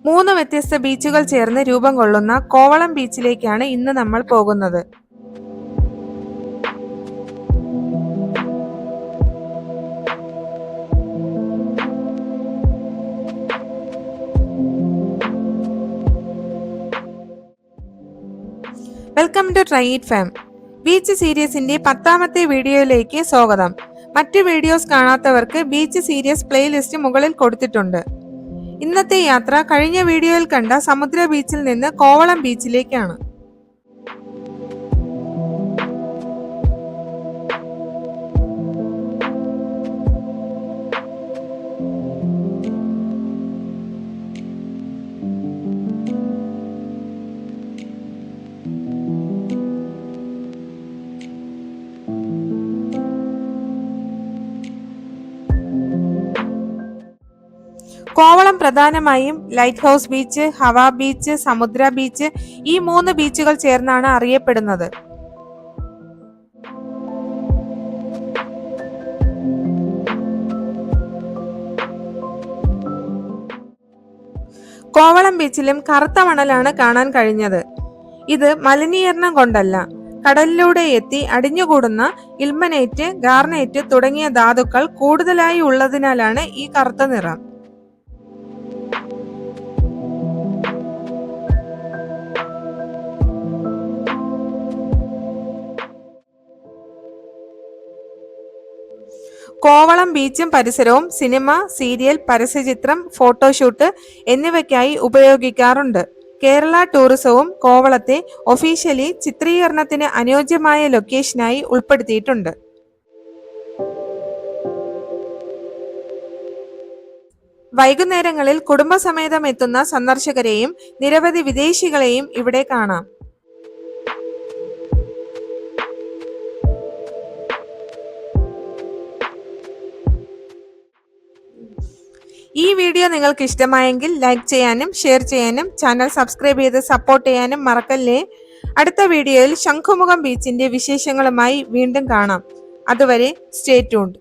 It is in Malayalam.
3 വ്യത്യസ്ത ബീച്ചുകൾ ചേർന്ന് രൂപം കൊള്ളുന്ന കോവളം ബീച്ചിലേക്കാണ് ഇന്ന് നമ്മൾ പോകുന്നത്. Welcome to try it farm. Beach സീരീസിന്റെ 10ാമത്തെ വീഡിയോയിലേക്ക് സ്വാഗതം. മറ്റു വീഡിയോസ് കാണാത്തവർക്ക് ബീച്ച് സീരീസ് പ്ലേലിസ്റ്റ് മുകളിൽ കൊടുത്തിട്ടുണ്ട്. ഇന്നത്തെ യാത്ര കഴിഞ്ഞ വീഡിയോയിൽ കണ്ട സമുദ്ര ബീച്ചിൽ നിന്ന് കോവളം ബീച്ചിലേക്കാണ്. കോവളം പ്രധാനമായും ലൈറ്റ് ഹൗസ് ബീച്ച്, ഹവാ ബീച്ച്, സമുദ്ര ബീച്ച് ഈ 3 ബീച്ചുകൾ ചേർന്നാണ് അറിയപ്പെടുന്നത്. കോവളം ബീച്ചിലും കറുത്ത മണലാണ് കാണാൻ കഴിഞ്ഞത്. ഇത് മലിനീകരണം കൊണ്ടല്ല, കടലിലൂടെ എത്തി അടിഞ്ഞുകൂടുന്ന ഇൽമനേറ്റ്, ഗാർനേറ്റ് തുടങ്ങിയ ധാതുക്കൾ കൂടുതലായി ഉള്ളതിനാലാണ് ഈ കറുത്ത നിറം. കോവളം ബീച്ചും പരിസരവും സിനിമ, സീരിയൽ, പരസ്യചിത്രം, ഫോട്ടോഷൂട്ട് എന്നിവയ്ക്കായി ഉപയോഗിക്കാറുണ്ട്. കേരള ടൂറിസവും കോവളത്തെ ഒഫീഷ്യലി ചിത്രീകരണത്തിന് അനുയോജ്യമായ ലൊക്കേഷനായി ഉൾപ്പെടുത്തിയിട്ടുണ്ട്. വൈകുന്നേരങ്ങളിൽ കുടുംബസമേതം എത്തുന്ന സന്ദർശകരെയും നിരവധി വിദേശികളെയും ഇവിടെ കാണാം. ഈ വീഡിയോ നിങ്ങൾക്ക് ഇഷ്ടമായെങ്കിൽ ലൈക്ക് ചെയ്യാനും ഷെയർ ചെയ്യാനും ചാനൽ സബ്സ്ക്രൈബ് ചെയ്ത് സപ്പോർട്ട് ചെയ്യാനും മറക്കല്ലേ. അടുത്ത വീഡിയോയിൽ ശംഖുമുഖം ബീച്ചിന്റെ വിശേഷങ്ങളുമായി വീണ്ടും കാണാം. അതുവരെ സ്റ്റേ ട്യൂൺഡ്.